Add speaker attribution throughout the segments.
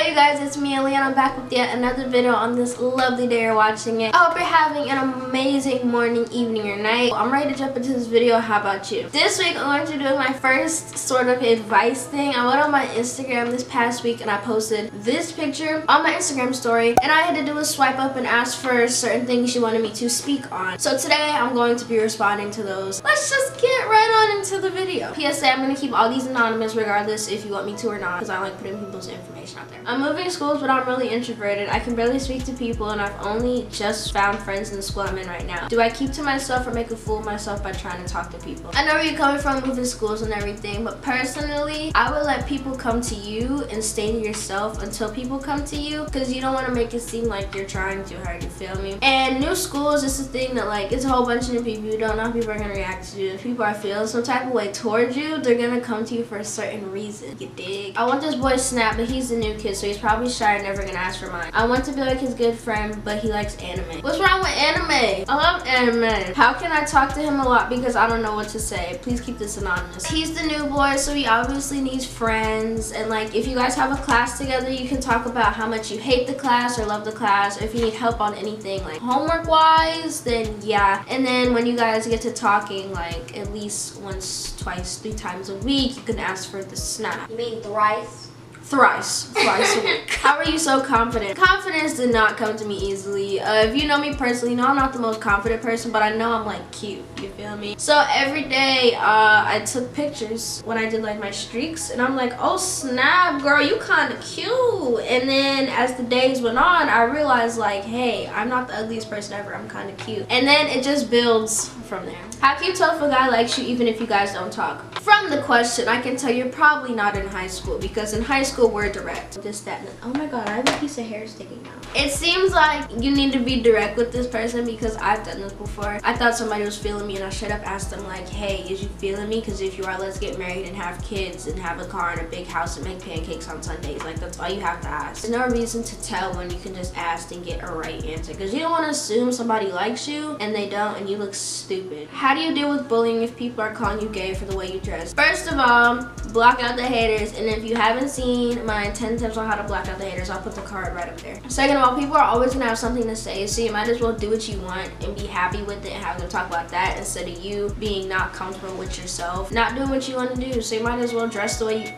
Speaker 1: Hey you guys, it's me Aliyah and I'm back with yet another video on this lovely day you're watching it. I hope you're having an amazing morning, evening, or night. I'm ready to jump into this video. How about you? This week I'm going to do my first sort of advice thing. I went on my Instagram this past week and I posted this picture on my Instagram story, and I had to do a swipe up and ask for certain things she wanted me to speak on. So today I'm going to be responding to those. Let's just get right on into the video. PSA, I'm going to keep all these anonymous regardless if you want me to or not, because I like putting people's information out there. I'm moving schools, but I'm really introverted. I can barely speak to people, and I've only just found friends in the school I'm in right now. Do I keep to myself or make a fool of myself by trying to talk to people? I know where you're coming from, moving schools and everything, but personally, I would let people come to you and stay to yourself until people come to you, because you don't want to make it seem like you're trying too hard, you feel me? And new schools is the thing that, like, it's a whole bunch of new people. You don't know how people are going to react to you. If people are feeling some type of way towards you, they're going to come to you for a certain reason. You dig? I want this boy Snap, but he's the new kid, so he's probably shy and never gonna ask for mine. I want to be like his good friend, but he likes anime. What's wrong with anime? I love anime. How can I talk to him a lot because I don't know what to say? Please keep this anonymous. He's the new boy, so he obviously needs friends, and like if you guys have a class together, you can talk about how much you hate the class or love the class, or if you need help on anything like homework wise, then yeah. And then when you guys get to talking, like at least once, twice, 3 times a week, you can ask for the Snap.
Speaker 2: You mean thrice?
Speaker 1: Thrice a week. How are you so confident? Confidence did not come to me easily. If you know me personally, you know I'm not the most confident person, but I know I'm like cute, you feel me? So every day I took pictures when I did like my streaks, and I'm like, oh snap girl, you kind of cute. And then as the days went on, I realized like, hey, I'm not the ugliest person ever, I'm kind of cute. And then it just builds from there. How can you tell if a guy likes you even if you guys don't talk? From the question, I can tell you're probably not in high school, because in high school we're direct. Just that. Oh my god, I have a piece of hair sticking out. It seems like you need to be direct with this person, because I've done this before. I thought somebody was feeling me and I straight up asked them like, hey, is you feeling me? Because if you are, let's get married and have kids and have a car and a big house and make pancakes on Sundays. Like, that's all you have to ask. There's no reason to tell when you can just ask and get a right answer, because you don't want to assume somebody likes you and they don't, and you look stupid. How do you deal with bullying if people are calling you gay for the way you dress? First of all, block out the haters, and if you haven't seen my 10 tips on how to block out the haters, I'll put the card right up there. Second of all, people are always gonna have something to say, so you might as well do what you want and be happy with it and have them talk about that, instead of you being not comfortable with yourself, not doing what you want to do. So you might as well dress the way you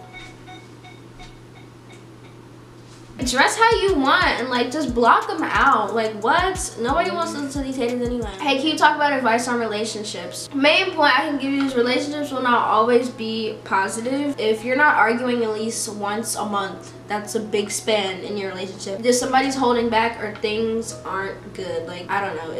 Speaker 1: dress how you want, and like just block them out. Like, what? Nobody wants to listen to these haters anyway. Hey, can you talk about advice on relationships? Main point I can give you is relationships will not always be positive. If you're not arguing at least once a month, that's a big span in your relationship. If somebody's holding back or things aren't good, like, I don't know,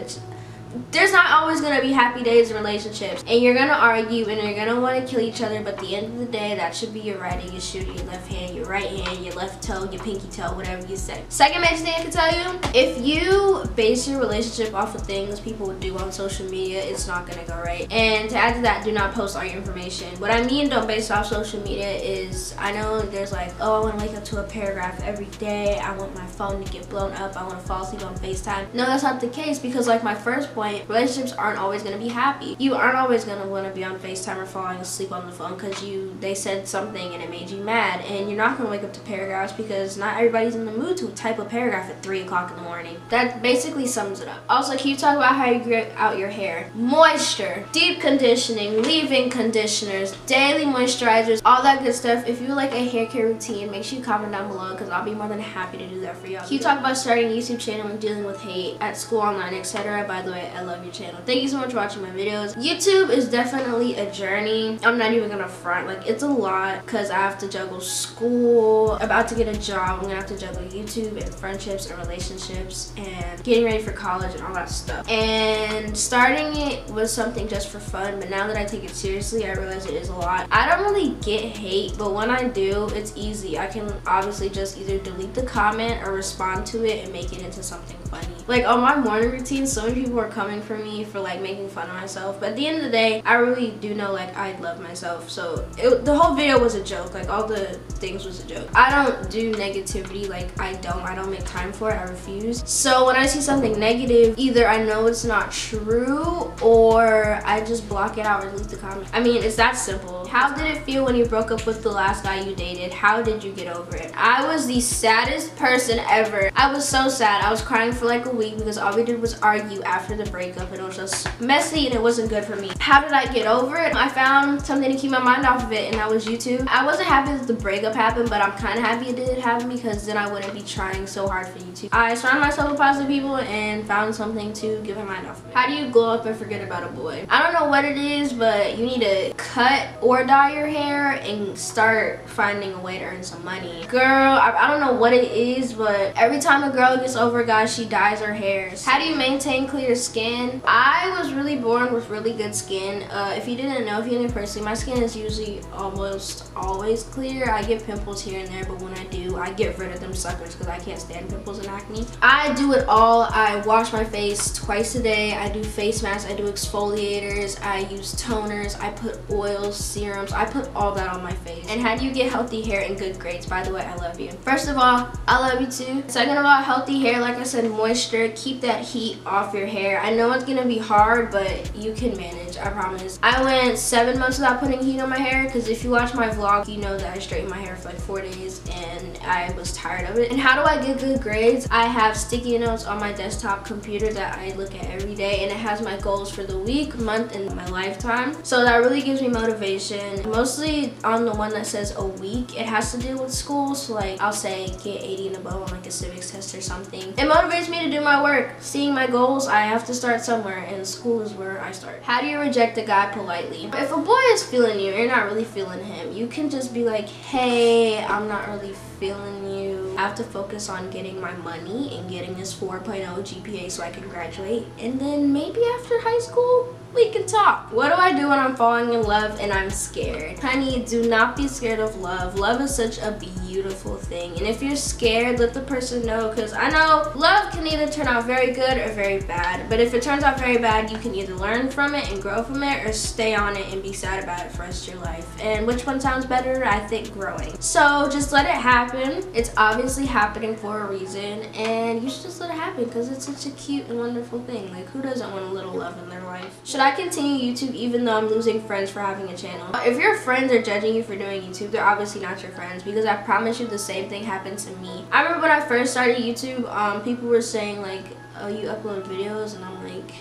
Speaker 1: there's not always gonna be happy days in relationships, and you're gonna argue and you're gonna want to kill each other, but at the end of the day, that should be your right and your shoe, your left hand, your right hand, your left toe, your pinky toe, whatever you say. Second major thing I can tell you, if you base your relationship off of things people would do on social media, it's not gonna go right. And to add to that, do not post all your information. What I mean don't base it off social media is, I know there's like, oh, I want to wake up to a paragraph every day, I want my phone to get blown up, I want to fall asleep on FaceTime. No, that's not the case, because like my first point, relationships aren't always going to be happy. You aren't always going to want to be on FaceTime or falling asleep on the phone because they said something and it made you mad, and you're not going to wake up to paragraphs because not everybody's in the mood to type a paragraph at 3 o'clock in the morning. That basically sums it up. Also, can you talk about how you get out your hair? Moisture, deep conditioning, leave-in conditioners, daily moisturizers, all that good stuff. If you like a hair care routine, make sure you comment down below, because I'll be more than happy to do that for y'all. Can you talk about starting a YouTube channel and dealing with hate at school, online, etc.? By the way, I love your channel. Thank you so much for watching my videos. YouTube is definitely a journey. I'm not even gonna front, like, it's a lot, because I have to juggle school, about to get a job, I'm gonna have to juggle YouTube and friendships and relationships and getting ready for college and all that stuff. And starting it was something just for fun, but now that I take it seriously, I realize it is a lot. I don't really get hate, but when I do, it's easy. I can obviously just either delete the comment or respond to it and make it into something funny. Like on my morning routine, so many people are coming for me for like making fun of myself, but at the end of the day, I really do know like I love myself. So the whole video was a joke. Like all the things was a joke. I don't do negativity. Like I don't make time for it. I refuse. So when I see something negative, either I know it's not true or I just block it out or delete the comment. I mean, it's that simple. How did it feel when you broke up with the last guy you dated? How did you get over it? I was the saddest person ever. I was so sad. I was crying for like a week because all we did was argue after the breakup, and it was just messy and it wasn't good for me. How did I get over it? I found something to keep my mind off of it, and that was YouTube. I wasn't happy that the breakup happened, but I'm kind of happy it did happen because then I wouldn't be trying so hard for YouTube. I surrounded myself with positive people and found something to get my mind off of it. How do you glow up and forget about a boy? I don't know what it is, but you need to cut or dye your hair and start finding a way to earn some money. Girl, I don't know what it is, but every time a girl gets over a guy, she dyes her hair. How do you maintain clear skin? I was really born with really good skin. If you didn't know, if you knew personally, my skin is usually almost always clear. I get pimples here and there, but when I do, I get rid of them suckers because I can't stand pimples and acne. I do it all. I wash my face twice a day. I do face masks. I do exfoliators. I use toners. I put oils, serums. I put all that on my face. And how do you get healthy hair and good grades? By the way, I love you. First of all, I love you too. Second of all, healthy hair, like I said, moisture. Keep that heat off your hair. I know it's gonna be hard, but you can manage, I promise. I went 7 months without putting heat on my hair because if you watch my vlog, you know that I straightened my hair for like 4 days and I was tired of it. And how do I get good grades? I have sticky notes on my desktop computer that I look at every day, and it has my goals for the week, month, and my lifetime. So that really gives me motivation. Mostly on the one that says a week, it has to do with school. So like I'll say get 80 and above on like a civics test or something. It motivates me to do my work. Seeing my goals, I have to start somewhere, and school is where I start. How do you reject a guy politely? If a boy is feeling you, you're not really feeling him, you can just be like, hey, I'm not really feeling you. I have to focus on getting my money and getting this 4.0 GPA so I can graduate, and then maybe after high school we can talk. What do I do when I'm falling in love and I'm scared? Honey, do not be scared of love. Love is such a beautiful thing, and if you're scared, let the person know, because I know love can either turn out very good or very bad, but if it turns out very bad, you can either learn from it and grow from it or stay on it and be sad about it for the rest of your life. And which one sounds better? I think growing. So just let it happen. It's obviously happening for a reason, and you should just let it happen because it's such a cute and wonderful thing. Like, who doesn't want a little love in their life? Should I continue YouTube even though I'm losing friends for having a channel? If your friends are judging you for doing YouTube, they're obviously not your friends, because I promise you the same thing happened to me. I remember when I first started YouTube, people were saying like, oh, you upload videos? And I'm like,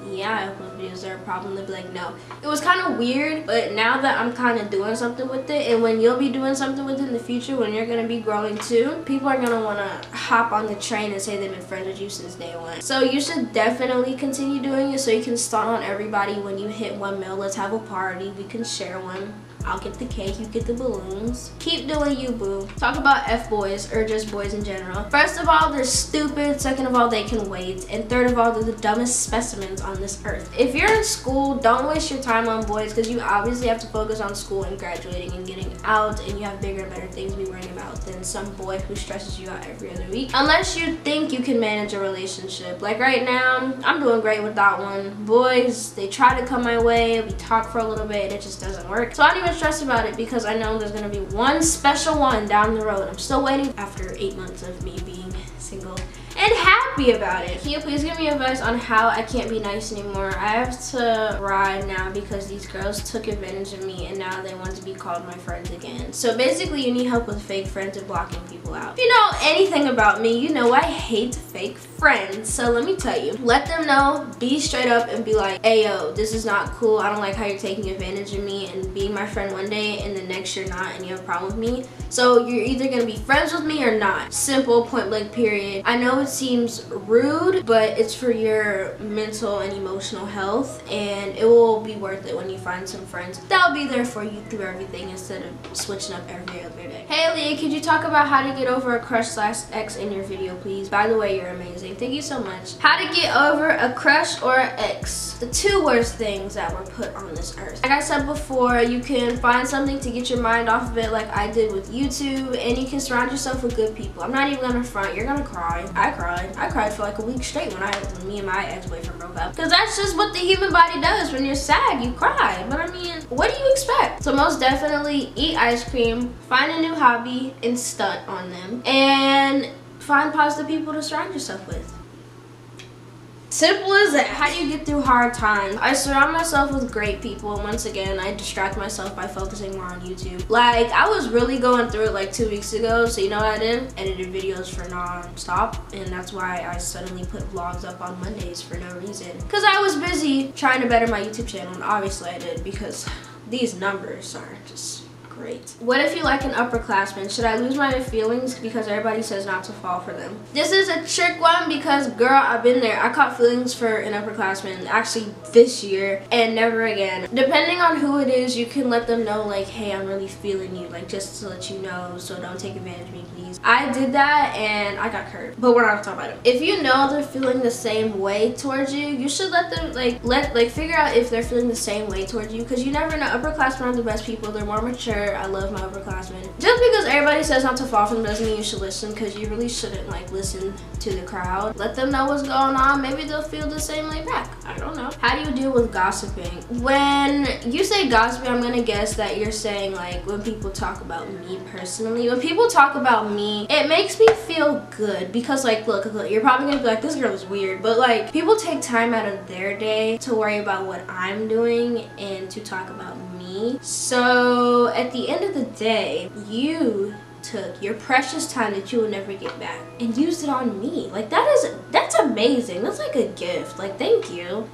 Speaker 1: yeah, I upload videos. Is there a problem? They'd be like, no. It was kind of weird, but now that I'm kind of doing something with it, and when you'll be doing something with it in the future, when you're going to be growing too, people are going to want to hop on the train and say they've been friends with you since day one. So you should definitely continue doing it so you can start on everybody. When you hit 1 mil, let's have a party. We can share one. I'll get the cake, you get the balloons. Keep doing you, boo. Talk about F-boys, or just boys in general. First of all, they're stupid. Second of all, they can wait. And third of all, they're the dumbest specimens on this earth. If you're in school, don't waste your time on boys, because you obviously have to focus on school and graduating and getting out, and you have bigger and better things to be worrying about than some boy who stresses you out every other week. Unless you think you can manage a relationship. Like right now, I'm doing great with that one. Boys, they try to come my way, we talk for a little bit, it just doesn't work. So I don't even stress about it, because I know there's gonna be one special one down the road. I'm still waiting after 8 months of me being single and happy about it. Can you please give me advice on how I can't be nice anymore? I have to ride now because these girls took advantage of me and now they want to be called my friends again. So basically, you need help with fake friends and blocking people out. If you know anything about me, you know I hate fake friends. So let me tell you, let them know, be straight up and be like, hey yo, this is not cool. I don't like how you're taking advantage of me and being my friend one day and the next you're not and you have a problem with me. So you're either gonna be friends with me or not. Simple, point blank, period. I know it seems rude, but it's for your mental and emotional health, and it will be worth it when you find some friends that'll be there for you through everything instead of switching up every other day. Hey Aliyah, could you talk about how to get over a crush /X in your video, please. By the way, you're amazing. Thank you so much. How to get over a crush or an ex. The 2 worst things that were put on this earth. Like I said before, you can find something to get your mind off of it like I did with YouTube, and you can surround yourself with good people. I'm not even gonna front, you're gonna cry. I cried for like a week straight when me and my ex-boyfriend broke up. Because that's just what the human body does. When you're sad, you cry. But I mean, what do you expect? So most definitely eat ice cream, find a new hobby, and stunt on them. And find positive people to surround yourself with. Simple as that. How do you get through hard times? I surround myself with great people, and once again, I distract myself by focusing more on YouTube. Like, I was really going through it like 2 weeks ago, so you know what I did? Edited videos for non-stop, and that's why I suddenly put vlogs up on Mondays for no reason. Because I was busy trying to better my YouTube channel, and obviously I did, because these numbers are just great. What if you like an upperclassman? Should I lose my feelings because everybody says not to fall for them? This is a trick one because, girl, I've been there. I caught feelings for an upperclassman actually this year and never again. Depending on who it is, you can let them know like, hey, I'm really feeling you, like just to let you know, so don't take advantage of me, please. I did that and I got hurt, but we're not talking about it. If you know they're feeling the same way towards you, you should let them figure out if they're feeling the same way towards you, because you never know. Upperclassmen are the best people. They're more mature. I love my upperclassmen. Just because everybody says not to fall for them doesn't mean you should listen, because you really shouldn't like listen to the crowd. Let them know what's going on. Maybe they'll feel the same way back. I don't know. How do you deal with gossiping? When you say gossiping, I'm gonna guess that you're saying like when people talk about me personally. When people talk about me, it makes me feel good, because like look, you're probably gonna be like, this girl is weird, but like people take time out of their day to worry about what I'm doing and to talk about me. So at the end of the day, you took your precious time that you will never get back and used it on me. Like that's amazing. That's like a gift. Like thank you.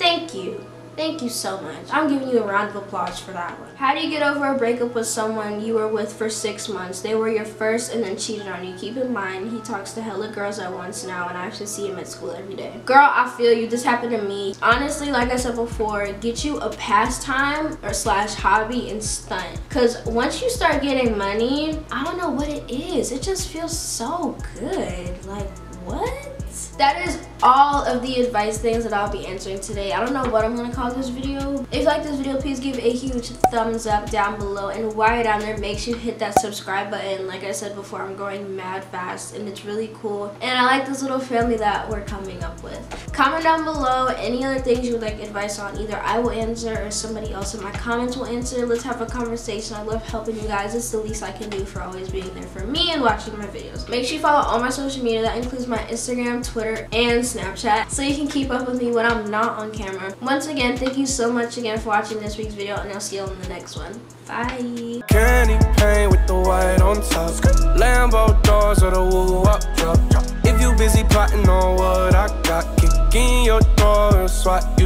Speaker 1: Thank you so much. I'm giving you a round of applause for that one. How do you get over a breakup with someone you were with for 6 months? They were your first and then cheated on you. Keep in mind, he talks to hella girls at once now, and I actually see him at school every day. Girl, I feel you. This happened to me. Honestly, like I said before, get you a pastime or / hobby and stunt. Because once you start getting money, I don't know what it is. It just feels so good. Like, what? That is all of the advice things that I'll be answering today. I don't know what I'm gonna call this video. If you like this video, please give a huge thumbs up down below, and while you're down there, make sure you hit that subscribe button. Like I said before, I'm growing mad fast and it's really cool, and I like this little family that we're coming up with. Comment down below any other things you would like advice on. Either I will answer or somebody else in my comments will answer. Let's have a conversation. I love helping you guys. It's the least I can do for always being there for me and watching my videos. Make sure you follow all my social media. That includes my Instagram, Twitter, and Snapchat, so you can keep up with me when I'm not on camera. Once again, thank you so much again for watching this week's video, and I'll see you on the next one. Bye.
Speaker 2: Candy paint with the white on top. Lambo doors or the woo up drop. If you busy plotting on what I got, kick in your door and swat you.